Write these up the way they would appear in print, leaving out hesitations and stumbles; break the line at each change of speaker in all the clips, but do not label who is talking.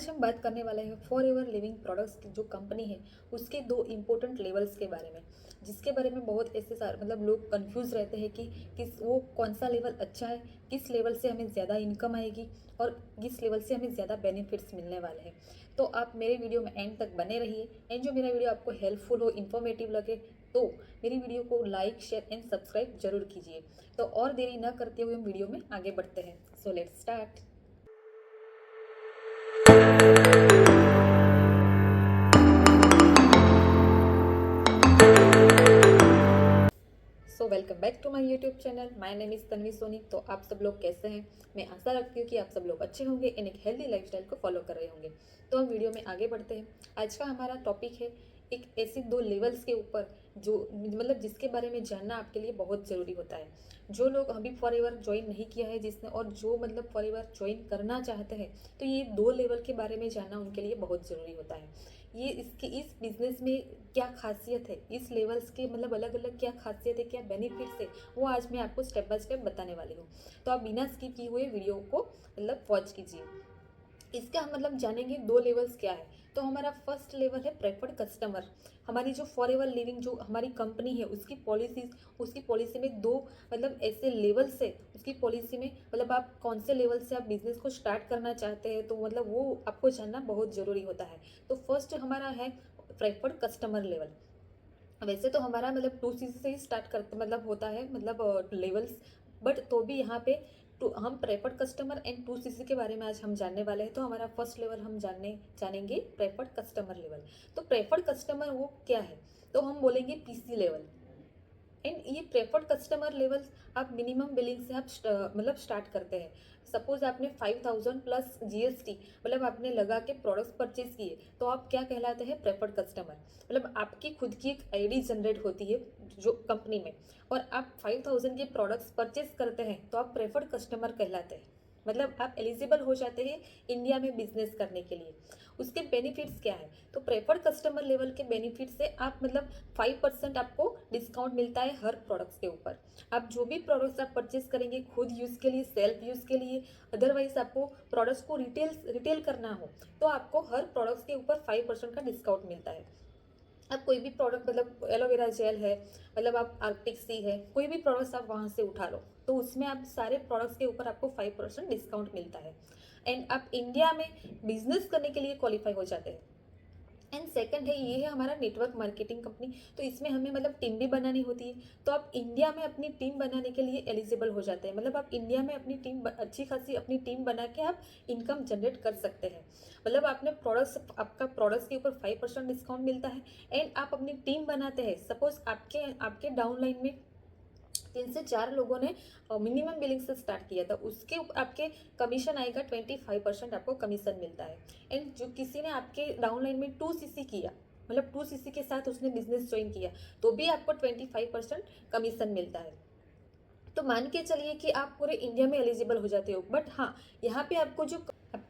आज हम बात करने वाले हैं फॉर एवर लिविंग प्रोडक्ट्स की जो कंपनी है उसके दो इम्पोर्टेंट लेवल्स के बारे में, जिसके बारे में बहुत ऐसे सारे मतलब लोग कंफ्यूज रहते हैं कि किस वो कौन सा लेवल अच्छा है, किस लेवल से हमें ज़्यादा इनकम आएगी और किस लेवल से हमें ज़्यादा बेनिफिट्स मिलने वाले हैं। तो आप मेरे वीडियो में एंड तक बने रहिए एंड जो मेरा वीडियो आपको हेल्पफुल हो, इन्फॉर्मेटिव लगे तो मेरी वीडियो को लाइक, शेयर एंड सब्सक्राइब जरूर कीजिए। तो और देरी न करते हुए हम वीडियो में आगे बढ़ते हैं। So let's start. So welcome back to my YouTube channel. My name is Tanvi Soni. तो आप सब लोग कैसे हैं? मैं आशा रखती हूँ कि आप सब लोग अच्छे होंगे एंड एक हेल्दी लाइफस्टाइल को फॉलो कर रहे होंगे। तो हम वीडियो में आगे बढ़ते हैं। आज का हमारा टॉपिक है एक ऐसी दो लेवल्स के ऊपर जो मतलब जिसके बारे में जानना आपके लिए बहुत ज़रूरी होता है। जो लोग अभी फॉर एवर ज्वाइन नहीं किया है जिसने, और जो मतलब फॉर एवर ज्वाइन करना चाहते हैं, तो ये दो लेवल के बारे में जानना उनके लिए बहुत ज़रूरी होता है। ये इसके इस बिजनेस में क्या खासियत है, इस लेवल्स के मतलब अलग अलग क्या खासियत है, क्या बेनिफिट्स है, वो आज मैं आपको स्टेप बाय स्टेप बताने वाली हूँ। तो आप बिना स्किप किए हुए वीडियो को मतलब वॉच कीजिए। इसका हम मतलब जानेंगे दो लेवल्स क्या है। तो हमारा फर्स्ट लेवल है प्रेफर्ड कस्टमर। हमारी जो फॉर एवर लिविंग जो हमारी कंपनी है उसकी पॉलिसी में दो मतलब ऐसे लेवल्स है। उसकी पॉलिसी में मतलब आप कौन से लेवल से आप बिजनेस को स्टार्ट करना चाहते हैं, तो मतलब वो आपको जानना बहुत ज़रूरी होता है। तो फर्स्ट हमारा है प्रेफर्ड कस्टमर लेवल। वैसे तो हमारा मतलब 2 सीसी से ही स्टार्ट करते मतलब होता है मतलब लेवल्स, बट तो भी यहाँ पे हम प्रेफर्ड कस्टमर एंड 2 सीसी के बारे में आज हम जानने वाले हैं। तो हमारा फर्स्ट लेवल हम जानेंगे प्रेफर्ड कस्टमर लेवल। तो प्रेफर्ड कस्टमर वो क्या है, तो हम बोलेंगे पीसी लेवल। एंड ये प्रेफर्ड कस्टमर लेवल्स आप मिनिमम बिलिंग से आप मतलब स्टार्ट करते हैं। सपोज आपने 5000 प्लस जीएसटी मतलब आपने लगा के प्रोडक्ट्स परचेज किए, तो आप क्या कहलाते हैं? Preferred customer. मतलब आपकी खुद की एक आईडी जनरेट होती है जो कंपनी में, और आप 5000 के प्रोडक्ट्स परचेज करते हैं, तो आप प्रेफर्ड कस्टमर कहलाते हैं। मतलब आप एलिजिबल हो जाते हैं इंडिया में बिजनेस करने के लिए। उसके बेनिफिट्स क्या है? तो प्रेफर्ड कस्टमर लेवल के बेनिफिट से आप मतलब 5% आपको डिस्काउंट मिलता है हर प्रोडक्ट्स के ऊपर। आप जो भी प्रोडक्ट्स आप परचेज करेंगे खुद यूज़ के लिए, सेल्फ यूज़ के लिए, अदरवाइज आपको प्रोडक्ट्स को रिटेल करना हो, तो आपको हर प्रोडक्ट्स के ऊपर 5% का डिस्काउंट मिलता है। आप कोई भी प्रोडक्ट मतलब एलोवेरा जेल है, मतलब आप आर्टिक सी है, कोई भी प्रोडक्ट्स आप वहाँ से उठा लो, तो उसमें आप सारे प्रोडक्ट्स के ऊपर आपको 5% डिस्काउंट मिलता है। एंड आप इंडिया में बिजनेस करने के लिए क्वालिफाई हो जाते हैं। एंड सेकंड है, ये है हमारा नेटवर्क मार्केटिंग कंपनी। तो इसमें हमें मतलब टीम भी बनानी होती है, तो आप इंडिया में अपनी टीम बनाने के लिए एलिजिबल हो जाते हैं। मतलब आप इंडिया में अपनी टीम अच्छी खासी अपनी टीम बना के आप इनकम जनरेट कर सकते हैं। मतलब आपने प्रोडक्ट्स आपका प्रोडक्ट्स के ऊपर 5% डिस्काउंट मिलता है एंड आप अपनी टीम बनाते हैं। सपोज आपके आपके डाउनलाइन में 3 से 4 लोगों ने मिनिमम बिलिंग से स्टार्ट किया था, उसके ऊपर आपके कमीशन आएगा 25% आपको कमीशन मिलता है। एंड जो किसी ने आपके डाउनलाइन में 2 सीसी किया, मतलब 2 सीसी के साथ उसने बिजनेस ज्वाइन किया, तो भी आपको 25% कमीशन मिलता है। तो मान के चलिए कि आप पूरे इंडिया में एलिजिबल हो जाते हो। बट हाँ, यहाँ पे आपको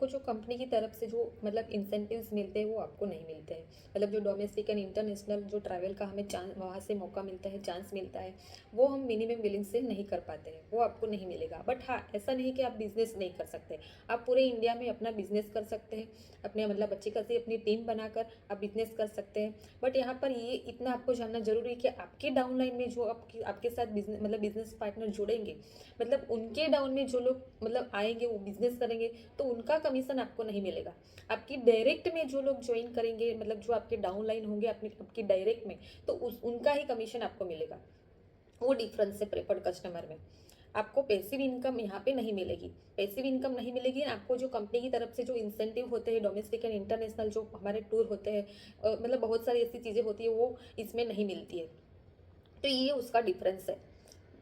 जो कंपनी की तरफ से जो मतलब इंसेंटिव्स मिलते हैं वो आपको नहीं मिलते हैं। मतलब जो डोमेस्टिक एंड इंटरनेशनल जो ट्रैवल का हमें चांस वहाँ से मौका मिलता है, चांस मिलता है, वो हम मिनिमम बिलिंग से नहीं कर पाते हैं, वो आपको नहीं मिलेगा। बट हाँ, ऐसा नहीं कि आप बिजनेस नहीं कर सकते। आप पूरे इंडिया में अपना बिजनेस कर सकते हैं, अपने मतलब अच्छी खासी अपनी टीम बनाकर आप बिजनेस कर सकते हैं। बट यहाँ पर ये इतना आपको जानना जरूरी है कि आपके डाउनलाइन में जो आपके साथ बिजनेस मतलब बिजनेस पार्टनर जुड़ेंगे, मतलब उनके डाउन में जो लोग मतलब आएंगे वो बिजनेस करेंगे, तो उनका कमीशन आपको नहीं मिलेगा। आपकी डायरेक्ट में जो लोग ज्वाइन करेंगे, मतलब जो आपके डाउनलाइन होंगे अपनी आपकी डायरेक्ट में, तो उनका ही कमीशन आपको मिलेगा। वो डिफरेंस है प्रेफर्ड कस्टमर में। आपको पैसिव इनकम यहाँ पे नहीं मिलेगी। पैसिव इनकम नहीं मिलेगी। आपको जो कंपनी की तरफ से जो इंसेंटिव होते हैं, डोमेस्टिक एंड इंटरनेशनल जो हमारे टूर होते हैं, मतलब बहुत सारी ऐसी चीज़ें होती है, वो इसमें नहीं मिलती है। तो ये उसका डिफरेंस है।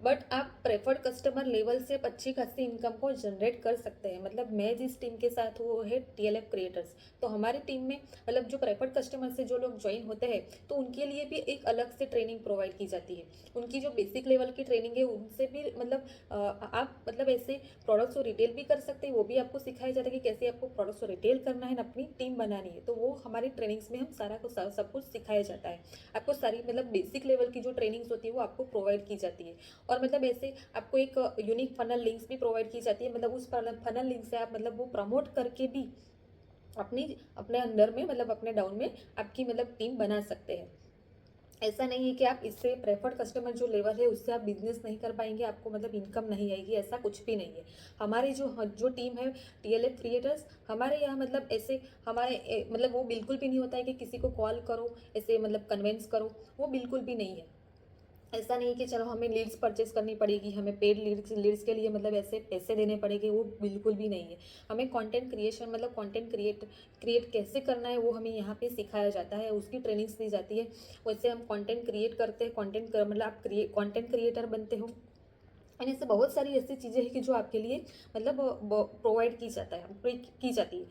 बट आप प्रेफर्ड कस्टमर लेवल से अच्छी खासी इनकम को जनरेट कर सकते हैं। मतलब मैं जिस टीम के साथ हूँ वो है टीएलएफ क्रिएटर्स। तो हमारी टीम में मतलब जो प्रेफर्ड कस्टमर से जो लोग ज्वाइन होते हैं, तो उनके लिए भी एक अलग से ट्रेनिंग प्रोवाइड की जाती है। उनकी जो बेसिक लेवल की ट्रेनिंग है उनसे भी मतलब आप मतलब ऐसे प्रोडक्ट्स को रिटेल भी कर सकते हैं, वो भी आपको सिखाया जाता है कि कैसे आपको प्रोडक्ट्स को रिटेल करना है, अपनी टीम बनानी है। तो वो हमारी ट्रेनिंग्स में हम सारा को सब कुछ सिखाया जाता है। आपको सारी मतलब बेसिक लेवल की जो ट्रेनिंग्स होती है वो आपको प्रोवाइड की जाती है। और मतलब ऐसे आपको एक यूनिक फनल लिंक्स भी प्रोवाइड की जाती है। मतलब उस फनल लिंक से आप मतलब वो प्रमोट करके भी अपनी अपने अंडर में मतलब अपने डाउन में आपकी मतलब टीम बना सकते हैं। ऐसा नहीं है कि आप इससे प्रेफर्ड कस्टमर जो लेवल है उससे आप बिजनेस नहीं कर पाएंगे, आपको मतलब इनकम नहीं आएगी, ऐसा कुछ भी नहीं है। हमारी जो जो टीम है टीएलएफ क्रिएटर्स, हमारे यहाँ मतलब ऐसे हमारे मतलब वो बिल्कुल भी नहीं होता है कि किसी को कॉल करो ऐसे मतलब कन्वेंस करो, वो बिल्कुल भी नहीं है। ऐसा नहीं कि चलो हमें लीड्स परचेस करनी पड़ेगी, हमें पेड लीड्स के लिए मतलब ऐसे पैसे देने पड़ेंगे, वो बिल्कुल भी नहीं है। हमें कंटेंट क्रिएशन मतलब कंटेंट क्रिएट कैसे करना है वो हमें यहाँ पे सिखाया जाता है, उसकी ट्रेनिंग्स दी जाती है। वैसे हम कंटेंट क्रिएट करते हैं, कंटेंट मतलब आप कंटेंट क्रिएटर बनते हो, एंड इससे बहुत सारी ऐसी चीज़ें हैं कि जो आपके लिए मतलब प्रोवाइड की जाता है की जाती है।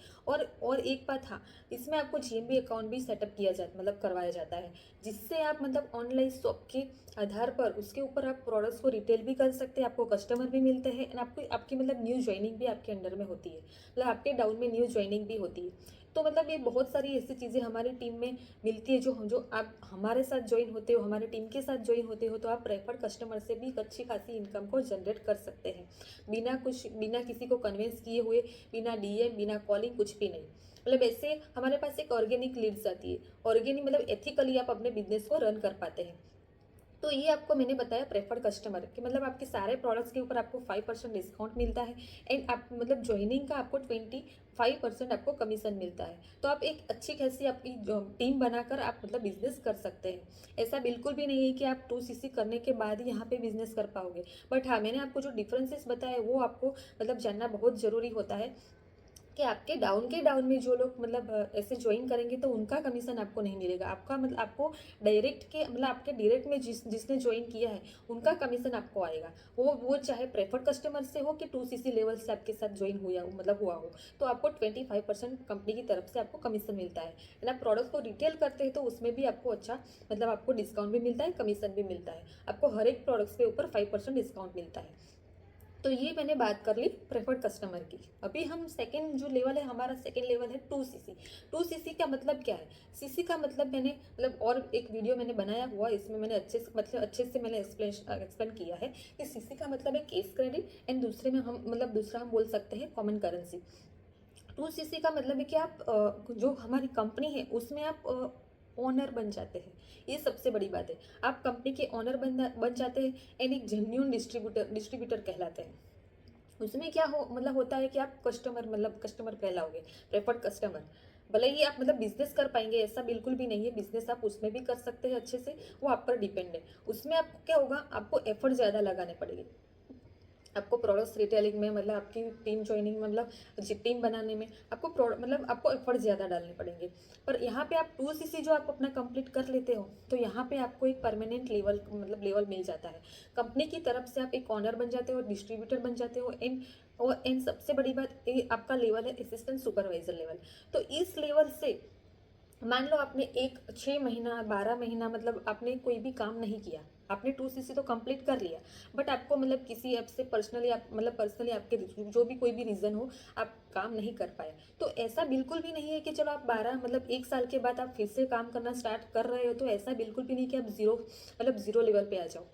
और एक बात, हाँ, इसमें आपको जीएमबी अकाउंट भी सेटअप किया जाता मतलब करवाया जाता है, जिससे आप मतलब ऑनलाइन शॉप के आधार पर उसके ऊपर आप प्रोडक्ट्स को रिटेल भी कर सकते हैं, आपको कस्टमर भी मिलते हैं, एंड आपको आपकी मतलब न्यू ज्वाइनिंग भी आपके अंडर में होती है, मतलब आपके डाउन में न्यू ज्वाइनिंग भी होती है। तो मतलब ये बहुत सारी ऐसी चीज़ें हमारी टीम में मिलती है, जो आप हमारे साथ ज्वाइन होते हो, हमारे टीम के साथ ज्वाइन होते हो, तो आप प्रेफर्ड कस्टमर से भी अच्छी खासी इनकम को जनरेट कर सकते हैं, बिना किसी को कन्विंस किए हुए, बिना डीएम, बिना कॉलिंग, कुछ भी नहीं। मतलब ऐसे हमारे पास एक ऑर्गेनिक लीड्स आती है, ऑर्गेनिक मतलब एथिकली आप अपने बिजनेस को रन कर पाते हैं। तो ये आपको मैंने बताया प्रेफर्ड कस्टमर कि मतलब आपके सारे प्रोडक्ट्स के ऊपर आपको 5% डिस्काउंट मिलता है, एंड आप मतलब ज्वाइनिंग का आपको 25% आपको कमीशन मिलता है। तो आप एक अच्छी खासी आपकी टीम बनाकर आप मतलब बिजनेस कर सकते हैं। ऐसा बिल्कुल भी नहीं है कि आप 2CC करने के बाद ही यहाँ पे बिजनेस कर पाओगे। बट हाँ, मैंने आपको जो डिफरेंसेस बताए वो आपको मतलब जानना बहुत ज़रूरी होता है कि आपके डाउन में जो लोग मतलब ऐसे ज्वाइन करेंगे तो उनका कमीशन आपको नहीं मिलेगा, आपका मतलब आपको डायरेक्ट के मतलब आपके डायरेक्ट में जिसने ज्वाइन किया है उनका कमीशन आपको आएगा। वो चाहे प्रेफर्ड कस्टमर से हो कि 2CC लेवल से आपके साथ ज्वाइन हुआ हो, तो आपको 25% कंपनी की तरफ से आपको कमीशन मिलता है। एंड आप प्रोडक्ट को रिटेल करते हैं तो उसमें भी आपको अच्छा मतलब आपको डिस्काउंट भी मिलता है, कमीशन भी मिलता है, आपको हर एक प्रोडक्ट्स के ऊपर 5% डिस्काउंट मिलता है। तो ये मैंने बात कर ली प्रेफर्ड कस्टमर की। अभी हम सेकंड जो लेवल है, हमारा सेकंड लेवल है 2CC। 2CC का मतलब क्या है? सीसी का मतलब मैंने मतलब और एक वीडियो मैंने बनाया हुआ, इसमें मैंने अच्छे से मैंने एक्सप्लेन किया है कि सीसी का मतलब है केस क्रेडिट, एंड दूसरे में हम मतलब दूसरा हम बोल सकते हैं कॉमन करेंसी। 2CC का मतलब है कि आप जो हमारी कंपनी है उसमें आप ओनर बन जाते हैं। ये सबसे बड़ी बात है, आप कंपनी के ओनर बन जाते हैं, एंड एक जेन्यून डिस्ट्रीब्यूटर कहलाते हैं। उसमें क्या हो मतलब होता है कि आप कस्टमर कहलाओगे, प्रेफर्ड कस्टमर। भले ही आप मतलब बिजनेस कर पाएंगे ऐसा बिल्कुल भी नहीं है, बिजनेस आप उसमें भी कर सकते हैं अच्छे से, वो आप पर डिपेंड है। उसमें आपको क्या होगा, आपको एफर्ट ज़्यादा लगाने पड़ेंगे, आपको प्रोडक्ट्स रिटेलिंग में मतलब आपकी टीम ज्वाइनिंग मतलब टीम बनाने में आपको मतलब आपको एफर्ट ज़्यादा डालने पड़ेंगे। पर यहाँ पे आप 2CC जो आप अपना कंप्लीट कर लेते हो तो यहाँ पे आपको एक परमानेंट लेवल मिल जाता है, कंपनी की तरफ से आप एक ऑनर बन जाते हो, डिस्ट्रीब्यूटर बन जाते हो, एंड सबसे बड़ी बात ये आपका लेवल है असिस्टेंट सुपरवाइजर लेवल। तो इस लेवल से मान लो आपने एक 6 महीना 12 महीना मतलब आपने कोई भी काम नहीं किया, आपने 2CC तो कंप्लीट कर लिया, बट आपको मतलब किसी ऐप से पर्सनली आप मतलब पर्सनली आपके जो भी कोई भी रीज़न हो आप काम नहीं कर पाए, तो ऐसा बिल्कुल भी नहीं है कि चलो आप 12 मतलब 1 साल के बाद आप फिर से काम करना स्टार्ट कर रहे हो, तो ऐसा बिल्कुल भी नहीं कि आप ज़ीरो लेवल पे आ जाओ।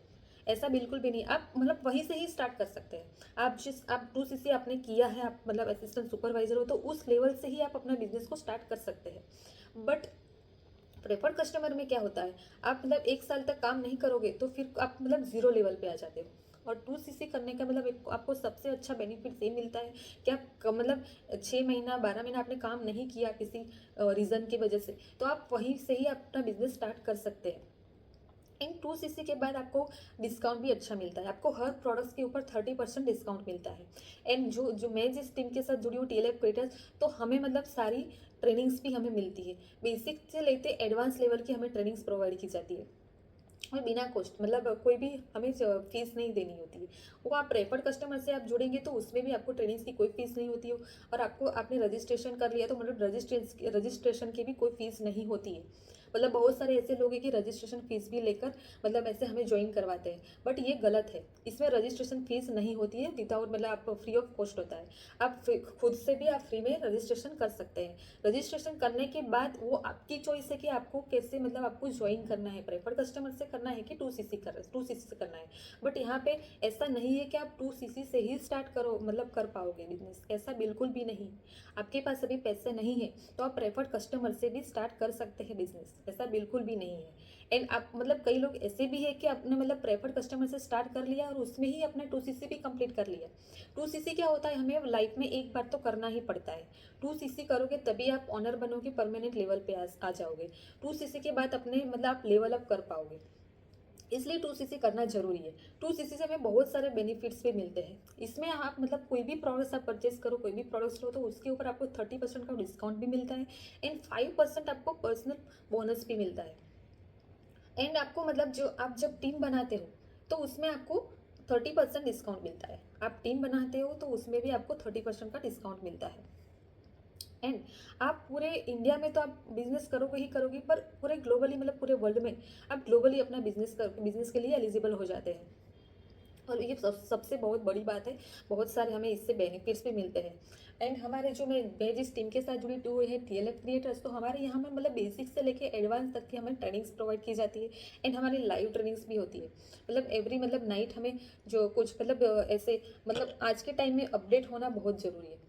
ऐसा बिल्कुल भी नहीं, आप मतलब वहीं से ही स्टार्ट कर सकते हैं। आप 2CC आपने किया है, आप मतलब असिस्टेंट सुपरवाइजर हो, तो उस लेवल से ही आप अपना बिजनेस को स्टार्ट कर सकते हैं। बट प्रेफर्ड कस्टमर में क्या होता है, आप मतलब 1 साल तक काम नहीं करोगे तो फिर आप मतलब ज़ीरो लेवल पे आ जाते हो। और 2CC करने का मतलब आपको सबसे अच्छा बेनिफिट ये मिलता है कि आप मतलब 6 महीना 12 महीना आपने काम नहीं किया किसी रीज़न की वजह से, तो आप वहीं से ही अपना बिजनेस स्टार्ट कर सकते हैं। इन 2CC के बाद आपको डिस्काउंट भी अच्छा मिलता है, आपको हर प्रोडक्ट्स के ऊपर 30% डिस्काउंट मिलता है। एंड जो जो मैं जिस टीम के साथ जुड़ी हूँ टीएलएफ क्रिएटर्स, तो हमें मतलब सारी ट्रेनिंग्स भी हमें मिलती है, बेसिक से लेते एडवांस लेवल की हमें ट्रेनिंग्स प्रोवाइड की जाती है, और बिना कॉस्ट मतलब कोई भी हमें फीस नहीं देनी होती है। वो आप प्रेफर्ड कस्टमर से आप जुड़ेंगे तो उसमें भी आपको ट्रेनिंग्स की कोई फीस नहीं होती हो, और आपको आपने रजिस्ट्रेशन कर लिया तो मतलब रजिस्ट्रेशन की भी कोई फीस नहीं होती है। मतलब बहुत सारे ऐसे लोग हैं कि रजिस्ट्रेशन फीस भी लेकर मतलब ऐसे हमें ज्वाइन करवाते हैं, बट ये गलत है। इसमें रजिस्ट्रेशन फीस नहीं होती है, विदाउट मतलब आप फ्री ऑफ कॉस्ट होता है। आप खुद से भी आप फ्री में रजिस्ट्रेशन कर सकते हैं। रजिस्ट्रेशन करने के बाद वो आपकी चॉइस है कि आपको कैसे मतलब आपको ज्वाइन करना है, प्रेफर्ड कस्टमर से करना है कि 2cc से करना है। बट यहाँ पे ऐसा नहीं है कि आप 2cc से ही स्टार्ट करो मतलब कर पाओगे बिजनेस, ऐसा बिल्कुल भी नहीं। आपके पास अभी पैसे नहीं है तो आप प्रेफर्ड कस्टमर से भी स्टार्ट कर सकते हैं बिजनेस, ऐसा बिल्कुल भी नहीं है। एंड आप मतलब कई लोग ऐसे भी है कि आपने मतलब प्रेफर्ड कस्टमर से स्टार्ट कर लिया और उसमें ही अपना 2cc भी कंप्लीट कर लिया। 2cc क्या होता है, हमें लाइफ में एक बार तो करना ही पड़ता है। 2cc करोगे तभी आप ऑनर बनोगे, परमानेंट लेवल पे आ जाओगे। 2cc के बाद अपने मतलब आप लेवल अप कर पाओगे, इसलिए 2cc करना जरूरी है। 2cc से हमें बहुत सारे बेनिफिट्स भी मिलते हैं। इसमें आप मतलब कोई भी प्रोडक्ट्स आप परचेज करो, कोई भी प्रोडक्ट्स लो, तो उसके ऊपर आपको 30% का डिस्काउंट भी मिलता है एंड 5% आपको पर्सनल बोनस भी मिलता है। एंड आपको मतलब जो आप जब टीम बनाते हो तो उसमें आपको 30% डिस्काउंट मिलता है। आप टीम बनाते हो तो उसमें भी आपको 30% का डिस्काउंट मिलता है। एंड आप पूरे इंडिया में तो आप बिजनेस करोगे ही करोगे, पर पूरे ग्लोबली मतलब पूरे वर्ल्ड में आप ग्लोबली अपना बिजनेस के लिए एलिजिबल हो जाते हैं। और ये सबसे बहुत बड़ी बात है, बहुत सारे हमें इससे बेनिफिट्स भी मिलते हैं। एंड हमारे जो मैं जिस टीम के साथ जुड़ी हुई है TLF क्रिएटर्स, तो हमारे यहाँ में मतलब बेसिक से लेके एडवांस तक की हमें ट्रेनिंग्स प्रोवाइड की जाती है। एंड हमारी लाइव ट्रेनिंग्स भी होती है, मतलब एवरी मतलब नाइट हमें जो कुछ मतलब ऐसे मतलब आज के टाइम में अपडेट होना बहुत ज़रूरी है।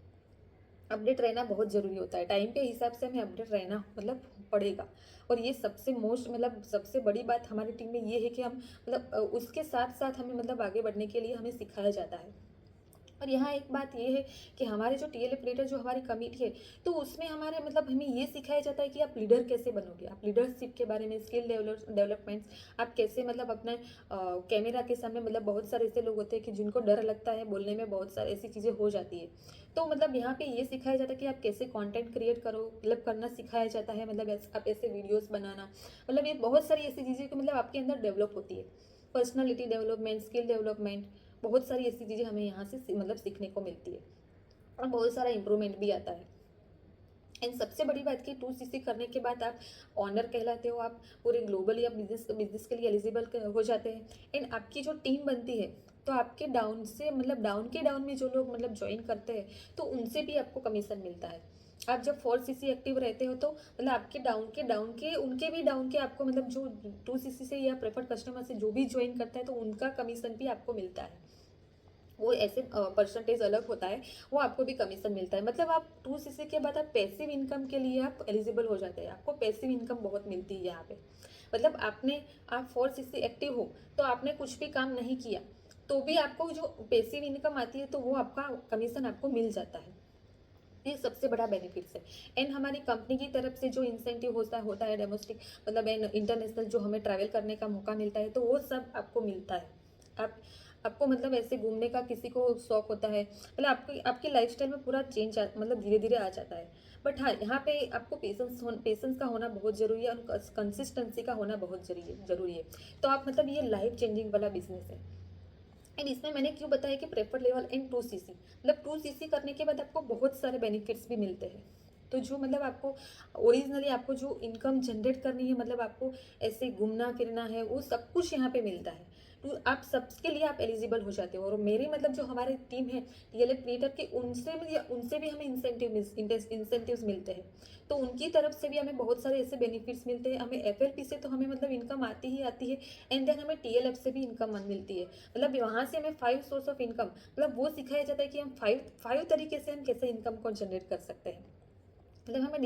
अपडेट रहना बहुत ज़रूरी होता है, टाइम के हिसाब से हमें अपडेट रहना मतलब पड़ेगा। और ये सबसे मोस्ट मतलब सबसे बड़ी बात हमारी टीम में ये है कि हम मतलब उसके साथ साथ हमें मतलब आगे बढ़ने के लिए हमें सिखाया जाता है। और यहाँ एक बात ये है कि हमारे जो TLF लीडर जो हमारी कमेटी है, तो उसमें हमारे मतलब हमें ये सिखाया जाता है कि आप लीडर कैसे बनोगे, आप लीडरशिप के बारे में, स्किल डेवलपमेंट्स, आप कैसे मतलब अपने कैमरा के सामने मतलब बहुत सारे ऐसे लोग होते हैं कि जिनको डर लगता है बोलने में, बहुत सारी ऐसी चीज़ें हो जाती है। तो मतलब यहाँ पे ये सिखाया जाता है कि आप कैसे कंटेंट क्रिएट करो, मतलब करना सिखाया जाता है, मतलब आप ऐसे वीडियोस बनाना, मतलब ये बहुत सारी ऐसी चीज़ें कि मतलब आपके अंदर डेवलप होती है। पर्सनालिटी डेवलपमेंट, स्किल डेवलपमेंट, बहुत सारी ऐसी चीज़ें हमें यहाँ से मतलब सीखने को मिलती है और बहुत सारा इम्प्रूवमेंट भी आता है। एंड सबसे बड़ी बात कि 2cc करने के बाद आप ऑनर कहलाते हो, आप पूरे ग्लोबली आप बिजनेस के लिए एलिजिबल हो जाते हैं। एंड आपकी जो टीम बनती है, तो आपके डाउन से मतलब डाउन में जो लोग मतलब ज्वाइन करते हैं, तो उनसे भी आपको कमीशन मिलता है। आप जब 4cc एक्टिव रहते हो तो मतलब आपके डाउन के उनके भी डाउन के आपको मतलब जो 2cc से या प्रेफर्ड कस्टमर से जो भी ज्वाइन करता है, तो उनका कमीशन भी आपको मिलता है। वो ऐसे परसेंटेज अलग होता है, वो आपको भी कमीशन मिलता है। मतलब आप 2cc के बाद आप पैसिव इनकम के लिए आप एलिजिबल हो जाते हैं, आपको पैसिव इनकम बहुत मिलती है यहाँ पे। मतलब आप 4cc एक्टिव हो तो आपने कुछ भी काम नहीं किया तो भी आपको जो पैसिव इनकम आती है, तो वो आपका कमीशन आपको मिल जाता है। ये सबसे बड़ा बेनिफिट्स है। एंड हमारी कंपनी की तरफ से जो इंसेंटिव होता है डोमेस्टिक मतलब इंटरनेशनल जो हमें ट्रैवल करने का मौका मिलता है, तो वो सब आपको मिलता है। आप आपको मतलब ऐसे घूमने का किसी को शौक होता है, मतलब आपकी आपकी लाइफस्टाइल में पूरा चेंज मतलब धीरे धीरे आ जाता है। बट हाँ, यहाँ पे आपको पेशेंस का होना बहुत ज़रूरी है और कंसिस्टेंसी का होना बहुत जरूरी है। तो आप मतलब ये लाइफ चेंजिंग वाला बिजनेस है। एंड इसमें मैंने क्यों बताया कि प्रेफर्ड लेवल एंड 2cc, मतलब 2cc करने के बाद आपको बहुत सारे बेनिफिट्स भी मिलते हैं। तो जो मतलब आपको ओरिजिनली आपको जो इनकम जनरेट करनी है, मतलब आपको ऐसे घूमना फिरना है, वो सब कुछ यहाँ पे मिलता है। तो आप सबके लिए आप एलिजिबल हो जाते हो। और मेरी मतलब जो हमारी टीम है TLF क्रिएटर के, उनसे भी हमें इंसेंटिव्स मिलते हैं। तो उनकी तरफ से भी हमें बहुत सारे ऐसे बेनिफिट्स मिलते हैं। हमें FLP से तो हमें मतलब इनकम आती ही आती है, एंड देन हमें TLF से भी इनकम मिलती है। मतलब वहाँ से हमें 5 सोर्स ऑफ इनकम मतलब वो सिखाया जाता है कि हम फाइव तरीके से हम कैसे इनकम को जनरेट कर सकते हैं। मतलब हमें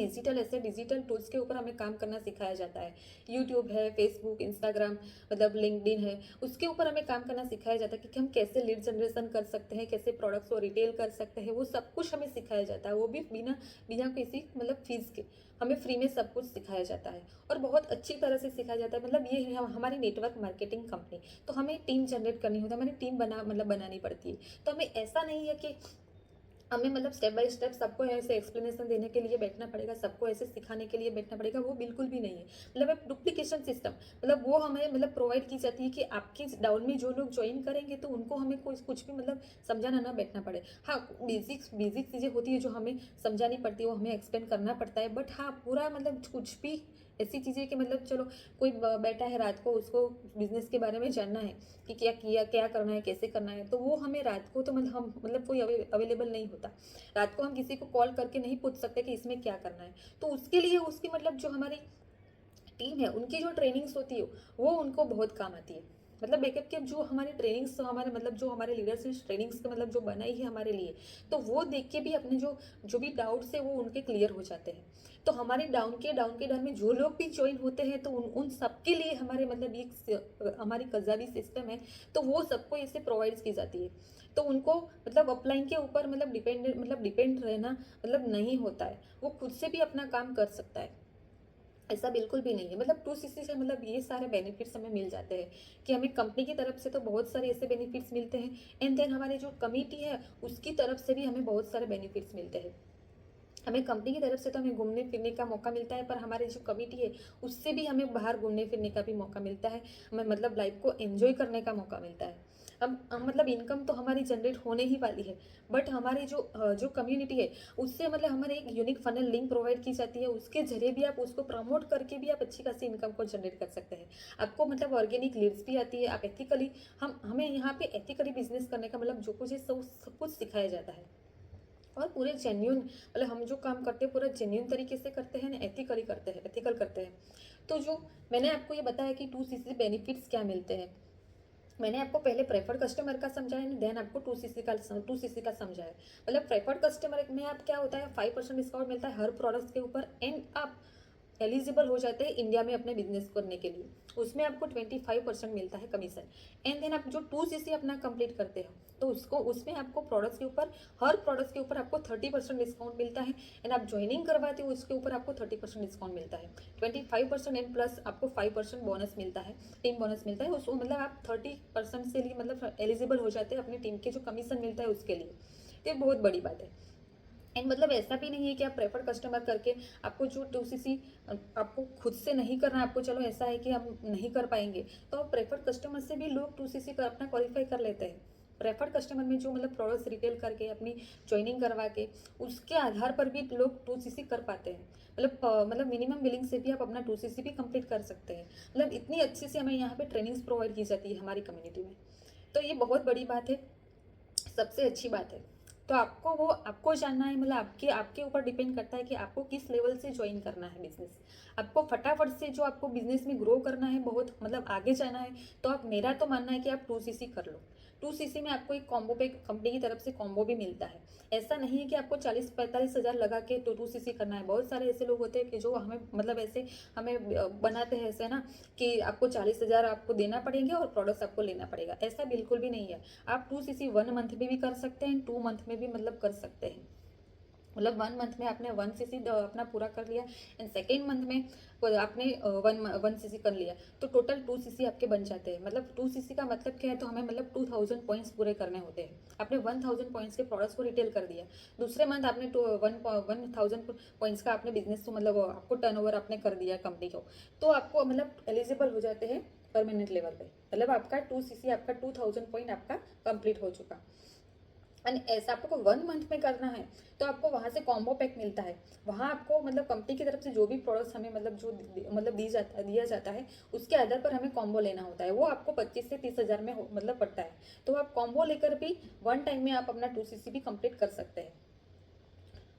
डिजिटल टूल्स के ऊपर हमें काम करना सिखाया जाता है। यूट्यूब है, फेसबुक, इंस्टाग्राम, मतलब लिंक्डइन है, उसके ऊपर हमें काम करना सिखाया जाता है कि हम कैसे लीड जनरेशन कर सकते हैं, कैसे प्रोडक्ट्स को रिटेल कर सकते हैं, वो सब कुछ हमें सिखाया जाता है। वो भी बिना बिना किसी मतलब फीस के हमें फ्री में सब कुछ सिखाया जाता है और बहुत अच्छी तरह से सिखाया जाता है। मतलब ये है हमारी नेटवर्क मार्केटिंग कंपनी, तो हमें टीम जनरेट करनी होती है, हमें टीम बनानी पड़ती है। तो हमें ऐसा नहीं है कि हमें मतलब स्टेप बाय स्टेप सबको ऐसे एक्सप्लेनेशन देने के लिए बैठना पड़ेगा, सबको ऐसे सिखाने के लिए बैठना पड़ेगा, वो बिल्कुल भी नहीं है। मतलब एक डुप्लीकेशन सिस्टम मतलब वो हमें मतलब प्रोवाइड की जाती है कि आपके डाउन में जो लोग ज्वाइन करेंगे, तो उनको हमें कुछ भी मतलब समझाना ना बैठना पड़े। हाँ, बेसिक चीज़ें होती है जो हमें समझानी पड़ती है, वो हमें एक्सप्लेन करना पड़ता है, बट हाँ पूरा मतलब कुछ भी ऐसी चीज़ें कि मतलब चलो कोई बैठा है रात को, उसको बिजनेस के बारे में जानना है कि क्या किया, क्या करना है, कैसे करना है, तो वो हमें रात को तो मतलब हम मतलब कोई अवेलेबल नहीं होता। रात को हम किसी को कॉल करके नहीं पूछ सकते कि इसमें क्या करना है। तो उसके लिए उसकी मतलब जो हमारी टीम है, उनकी जो ट्रेनिंग्स होती है वो उनको बहुत काम आती है। मतलब बैकअप के जो हमारी ट्रेनिंग्स, हमारे मतलब जो हमारे लीडर्स ने ट्रेनिंग्स का मतलब जो बनाई है हमारे लिए, तो वो देख के भी अपने जो जो भी डाउट्स है वो उनके क्लियर हो जाते हैं। तो हमारे डाउन के डर में जो लोग भी ज्वाइन होते हैं, तो उन सबके लिए हमारे मतलब ये हमारी कज़ावी सिस्टम है, तो वो सबको ऐसे प्रोवाइड की जाती है। तो उनको मतलब अपलाइन के ऊपर मतलब डिपेंड रहना मतलब नहीं होता है, वो खुद से भी अपना काम कर सकता है। ऐसा बिल्कुल भी नहीं है। मतलब 2CC से मतलब ये सारे बेनिफिट्स हमें मिल जाते हैं कि हमें कंपनी की तरफ से तो बहुत सारे ऐसे बेनिफिट्स मिलते हैं, एंड देन हमारी जो कमिटी है उसकी तरफ से भी हमें बहुत सारे बेनिफिट्स मिलते हैं। हमें कंपनी की तरफ से तो हमें घूमने फिरने का मौका मिलता है, पर हमारी जो कमिटी है उससे भी हमें बाहर घूमने फिरने का भी मौका मिलता है। हमें मतलब लाइफ को एंजॉय करने का मौका मिलता है। हम मतलब इनकम तो हमारी जनरेट होने ही वाली है, बट हमारी जो कम्युनिटी है उससे मतलब हमारे एक यूनिक फनल लिंक प्रोवाइड की जाती है, उसके जरिए भी आप उसको प्रमोट करके भी आप अच्छी खासी इनकम को जनरेट कर सकते हैं। आपको मतलब ऑर्गेनिक लीड्स भी आती है, आप एथिकली हमें यहाँ पे एथिकली बिजनेस करने का मतलब जो कुछ है सब कुछ सिखाया जाता है। और पूरे जेन्यून मतलब हम जो काम करते हैं पूरा जेन्यून तरीके से करते हैं ना, एथिकली करते हैं, एथिकल करते हैं। तो जो मैंने आपको ये बताया कि 2CC बेनिफिट्स क्या मिलते हैं, मैंने आपको पहले प्रेफर्ड कस्टमर का समझाया, देन आपको 2CC का समझाया। मतलब प्रेफर्ड कस्टमर में आप क्या होता है, 5% डिस्काउंट मिलता है हर प्रोडक्ट्स के ऊपर, एंड आप एलिजिबल हो जाते हैं इंडिया में अपने बिजनेस करने के लिए। उसमें आपको 25% मिलता है कमीशन। एंड देन आप जो 2CC अपना कंप्लीट करते हो, तो उसको उसमें आपको प्रोडक्ट्स के ऊपर, हर प्रोडक्ट्स के ऊपर आपको 30% डिस्काउंट मिलता है। एंड आप ज्वाइनिंग करवाते हो उसके ऊपर आपको 30% डिस्काउंट मिलता है, 25%, एंड प्लस आपको 5% बोनस मिलता है, टीम बोनस मिलता है। उसको मतलब आप 30% से लिए मतलब एलिजिबल हो जाते हैं अपनी टीम के जो कमीशन मिलता है उसके लिए। तो ये बहुत बड़ी बात है। एंड मतलब ऐसा भी नहीं है कि आप प्रेफर्ड कस्टमर करके आपको जो 2CC आपको खुद से नहीं करना, आपको चलो ऐसा है कि हम नहीं कर पाएंगे, तो आप प्रेफर्ड कस्टमर से भी लोग 2CC कर अपना क्वालिफाई कर लेते हैं। प्रेफर्ड कस्टमर में जो मतलब प्रोडक्ट्स रिटेल करके अपनी ज्वाइनिंग करवा के उसके आधार पर भी लोग 2CC कर पाते हैं। मतलब मिनिमम बिलिंग से भी आप अपना 2CC भी कंप्लीट कर सकते हैं। मतलब इतनी अच्छी से हमें यहाँ पे ट्रेनिंग्स प्रोवाइड की जाती है हमारी कम्युनिटी में। तो ये बहुत बड़ी बात है, सबसे अच्छी बात है। तो आपको जानना है, मतलब आपके आपके ऊपर डिपेंड करता है कि आपको किस लेवल से ज्वाइन करना है बिजनेस। आपको फटाफट से जो आपको बिजनेस में ग्रो करना है, बहुत मतलब आगे जाना है, तो आप, मेरा तो मानना है कि आप 2CC कर लो। 2CC में आपको एक कॉम्बो पे कंपनी की तरफ से कॉम्बो भी मिलता है। ऐसा नहीं है कि आपको 40-45 हज़ार लगा के तो 2CC करना है। बहुत सारे ऐसे लोग होते हैं कि जो हमें मतलब ऐसे हमें बनाते हैं ऐसे ना, कि आपको 40 हज़ार आपको देना पड़ेंगे और प्रोडक्ट्स आपको लेना पड़ेगा। ऐसा बिल्कुल भी नहीं है। आप 2CC 1 मंथ में भी कर सकते हैं, 2 मंथ में भी मतलब कर सकते हैं। मतलब 1 मंथ में आपने 1CC अपना पूरा कर लिया, एंड सेकेंड मंथ में आपने 1CC कर लिया, तो टोटल 2CC आपके बन जाते हैं। मतलब 2CC का मतलब क्या है, तो हमें मतलब 2000 पॉइंट्स पूरे करने होते हैं। आपने 1000 पॉइंट्स के प्रोडक्ट्स को रिटेल कर दिया, दूसरे मंथ आपने 1000 पॉइंट्स का आपने बिजनेस को मतलब आपको टर्नओवर आपने कर दिया कंपनी को, तो आपको मतलब एलिजिबल हो जाते हैं परमानेंट लेवल पे। मतलब आपका 2CC आपका 2000 पॉइंट आपका कंप्लीट हो चुका। एंड ऐसा आपको 1 मंथ में करना है, तो आपको वहाँ से कॉम्बो पैक मिलता है। वहाँ आपको मतलब कंपनी की तरफ से जो भी प्रोडक्ट्स हमें मतलब जो मतलब दिया जाता है, उसके आधार पर हमें कॉम्बो लेना होता है। वो आपको 25 से 30 हज़ार में मतलब पड़ता है। तो आप कॉम्बो लेकर भी वन टाइम में आप अपना 2CC भी कंप्लीट कर सकते हैं।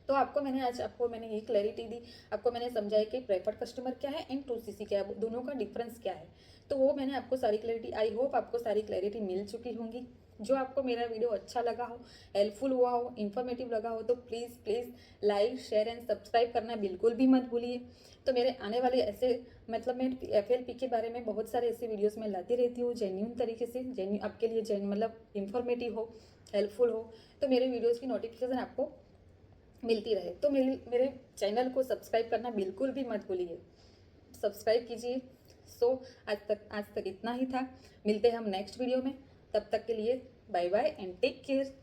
तो आपको मैंने ये क्लैरिटी दी, आपको मैंने समझाया कि प्रेफर्ड कस्टमर क्या है एंड 2CC क्या है, दोनों का डिफरेंस क्या है। तो वो मैंने आपको सारी क्लैरिटी, आई होप आपको सारी क्लैरिटी मिल चुकी होंगी। जो आपको मेरा वीडियो अच्छा लगा हो, हेल्पफुल हुआ हो, इन्फॉर्मेटिव लगा हो, तो please please like share and subscribe करना बिल्कुल भी मत भूलिए। तो मेरे आने वाले ऐसे मतलब मैं FLP के बारे में बहुत सारे ऐसे वीडियोस मैं लाती रहती हूँ, जेन्यून तरीके से, आपके लिए मतलब इन्फॉर्मेटिव हो, हेल्पफुल हो। तो मेरे वीडियोज़ की नोटिफिकेशन आपको मिलती रहे, तो मेरे चैनल को सब्सक्राइब करना बिल्कुल भी मत भूलिए, सब्सक्राइब कीजिए। सो आज तक इतना ही था। मिलते हैं हम नेक्स्ट वीडियो में, तब तक के लिए bye bye and take care.